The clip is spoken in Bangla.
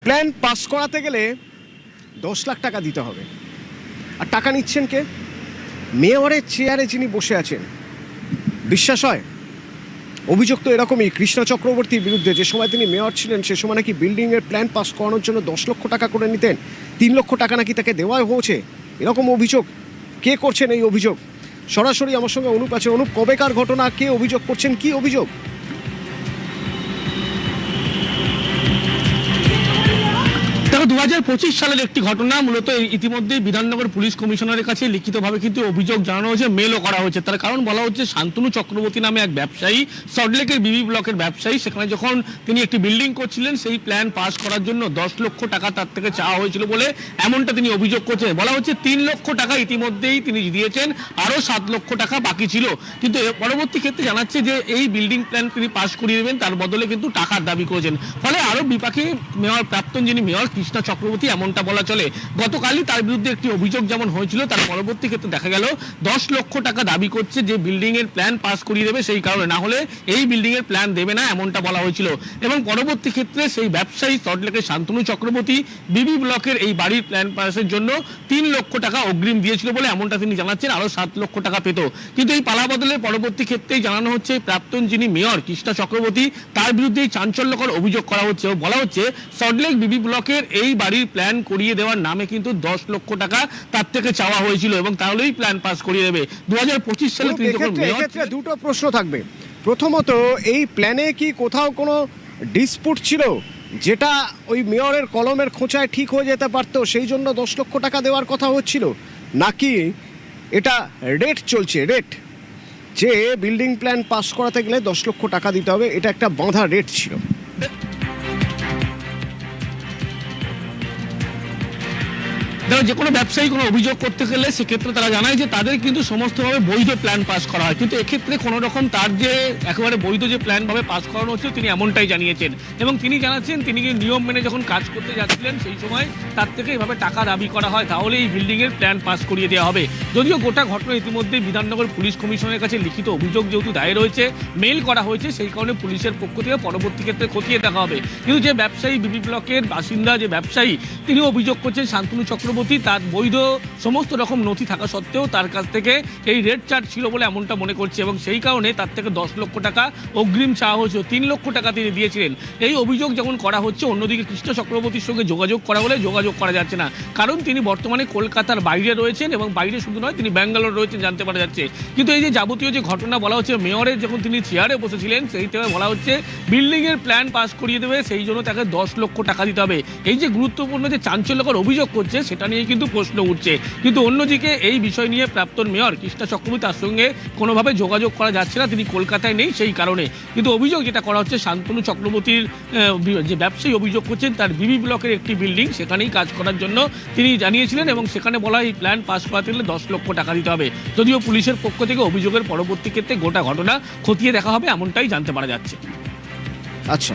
প্ল্যান পাস করাতে গেলে 10 লাখ টাকা দিতে হবে, আর টাকা নিচ্ছেন কে? মেয়রের চেয়ারে যিনি বসে আছেন। বিশ্বাস হয়? অভিযোগ তো এরকমই কৃষ্ণ চক্রবর্তীর বিরুদ্ধে। যে সময় তিনি মেয়র ছিলেন সে সময় নাকি বিল্ডিংয়ের প্ল্যান পাস করানোর জন্য 10 লক্ষ টাকা করে নিতেন, 3 লক্ষ টাকা নাকি তাকে দেওয়া হয়েছে, এরকম অভিযোগ। কে করছেন এই অভিযোগ? সরাসরি আমার সঙ্গে অনুপ আছে। অনুপ, কবেকার ঘটনা, কে অভিযোগ করছেন, কি অভিযোগ? দেখো, 2025 সালের একটি ঘটনা। মূলত ইতিমধ্যে বিধাননগর পুলিশ কমিশনারের কাছে লিখিতভাবে কিন্তু অভিযোগ জানানো হয়েছে, মেলও করা হয়েছে। তার কারণ বলা হচ্ছে, শান্তনু চক্রবর্তী নামে এক ব্যবসায়ী, সল্টলেকের বিবি ব্লকের ব্যবসায়ী, সেখানে যখন তিনি একটি বিল্ডিং করছিলেন সেই প্ল্যান পাস করার জন্য 10 লক্ষ টাকা তার থেকে চাওয়া হয়েছিল বলে এমনটা তিনি অভিযোগ করছেন। বলা হচ্ছে 3 লক্ষ টাকা ইতিমধ্যেই তিনি দিয়েছেন, আরও 7 লক্ষ টাকা বাকি ছিল। কিন্তু পরবর্তী ক্ষেত্রে জানাচ্ছে যে এই বিল্ডিং প্ল্যান তিনি পাস করিয়ে দেবেন, তার বদলে কিন্তু টাকার দাবি করেছেন। ফলে আরও বিপাকে মেয়র, প্রাক্তন যিনি মেয়র কৃষ্ণা চক্রবর্তী, এমনটা বলা চলে। গতকালই তার বিরুদ্ধে একটি অভিযোগ যেমন হয়েছিল, তার পরবর্তী ক্ষেত্রে দেখা গেল 10 লক্ষ টাকা দাবি করছে যে বিল্ডিং এর প্ল্যান পাস করিয়ে দেবে, সেই কারণে, না হলে এই বিল্ডিং এর প্ল্যান দেবে না, এমনটা বলা হয়েছিল। এবং পরবর্তী ক্ষেত্রে সেই ব্যবসায়ী সল্টলেকের শান্তনু চক্রবর্তী বিবি ব্লকের এই বাড়ির প্ল্যান পাসের জন্য 3 লক্ষ টাকা অগ্রিম দিয়েছিল বলে এমনটা তিনি জানাচ্ছেন, আরো 7 লক্ষ টাকা পেত। কিন্তু এই পালা বদলের পরবর্তী ক্ষেত্রেই জানানো হচ্ছে, প্রাক্তন যিনি মেয়র কৃষ্ণা চক্রবর্তী, তার বিরুদ্ধে চাঞ্চল্যকর অভিযোগ করা হচ্ছে। বলা হচ্ছে সল্টলেক বিবি ব্লকের এই বাড়ির প্ল্যান করিয়ে দেওয়ার নামে কিন্তু 10 লক্ষ টাকা তার থেকে চাওয়া হয়েছিল এবং তাহলেই প্ল্যান পাস করিয়ে দেবে। 2025 সালে তিনি যখন মেয়র। এক্ষেত্রে দুটো প্রশ্ন থাকবে। প্রথমত, এই প্ল্যানে কি কোথাও কোনো ডিসপুট ছিল যেটা ওই মেয়রের কলমের খোঁচায় ঠিক হয়ে যেতে পারতো, সেই জন্য 10 লক্ষ টাকা দেওয়ার কথা হচ্ছিল? নাকি এটা রেট চলছে, রেট, যে বিল্ডিং প্ল্যান পাস করাতে গেলে 10 লক্ষ টাকা দিতে হবে, এটা একটা বাঁধা রেট ছিল? দেখো, যে কোনো ব্যবসায়ী কোনো অভিযোগ করতে গেলে সেক্ষেত্রে তারা জানায় যে তাদের কিন্তু সমস্তভাবে বৈধ প্ল্যান পাস করা হয়, কিন্তু এক্ষেত্রে কোনো রকম তার যে একেবারে বৈধ যে প্ল্যান ভাবে পাস করানো হচ্ছে তিনি এমনটাই জানিয়েছেন। এবং তিনি জানাচ্ছেন, তিনি নিয়ম মেনে যখন কাজ করতে যাচ্ছিলেন সেই সময় তার থেকে এভাবে টাকা দাবি করা হয়, তাহলে এই বিল্ডিংয়ের প্ল্যান পাস করিয়ে দেওয়া হবে। যদিও গোটা ঘটনা ইতিমধ্যে বিধাননগর পুলিশ কমিশনের কাছে লিখিত অভিযোগ যেহেতু দায়ের হয়েছে, মেল করা হয়েছে, সেই কারণে পুলিশের পক্ষ থেকে পরবর্তী ক্ষেত্রে খতিয়ে দেখা হবে। কিন্তু যে ব্যবসায়ী, বিবি ব্লকের বাসিন্দা যে ব্যবসায়ী, তিনি অভিযোগ করছেন শান্তনু চক্রবর্তী তার বৈধ সমস্ত রকম নথি থাকা সত্ত্বেও তার কাছ থেকে এই রেড চার্জ ছিল বলে এমনটা মনে করছে, এবং সেই কারণে তার থেকে 10 লক্ষ টাকা অগ্রিম চাওয়া হয়েছিল। 3 লক্ষ টাকা তিনি দিয়েছিলেন। এই অভিযোগ যখন করা হচ্ছে, অন্যদিকে কৃষ্ণ চক্রবর্তীর সঙ্গে যোগাযোগ করা হলে যোগাযোগ করা যাচ্ছে না, কারণ তিনি বর্তমানে কলকাতার বাইরে রয়েছেন, এবং বাইরে শুধু নয় তিনি ব্যাঙ্গালোর রয়েছেন, জানতে পারা যাচ্ছে। কিন্তু এই যে যাবতীয় যে ঘটনা বলা হচ্ছে, মেয়রের যখন তিনি চেয়ারে বসেছিলেন সেই থেকে বলা হচ্ছে বিল্ডিংয়ের প্ল্যান পাস করিয়ে দেবে, সেই জন্য তাকে 10 লক্ষ টাকা দিতে হবে। এই যে গুরুত্বপূর্ণ যে চাঞ্চল্যকর অভিযোগ করছে সেটা নিয়ে কিন্তু প্রশ্ন উঠছে। কিন্তু অন্যদিকে এই বিষয় নিয়ে প্রাক্তন মেয়র কৃষ্ণা চক্রবর্তী, তার সঙ্গে কোনোভাবে যোগাযোগ করা যাচ্ছে না, তিনি কলকাতায় নেই, সেই কারণে। কিন্তু অভিযোগ যেটা করা হচ্ছে, শান্তনু চক্রবর্তীর যে ব্যবসায়ী অভিযোগ করছেন, তার বিবি ব্লকের একটি বিল্ডিং, সেখানেই কাজ করার জন্য তিনি জানিয়েছিলেন, এবং সেখানে বলা এই প্ল্যান পাস করাতে গেলে 10 লক্ষ টাকা দিতে হবে। যদিও পুলিশের পক্ষ থেকে অভিযোগের পরবর্তী ক্ষেত্রে গোটা ঘটনা খতিয়ে দেখা হবে, এমনটাই জানতে পারা যাচ্ছে। আচ্ছা।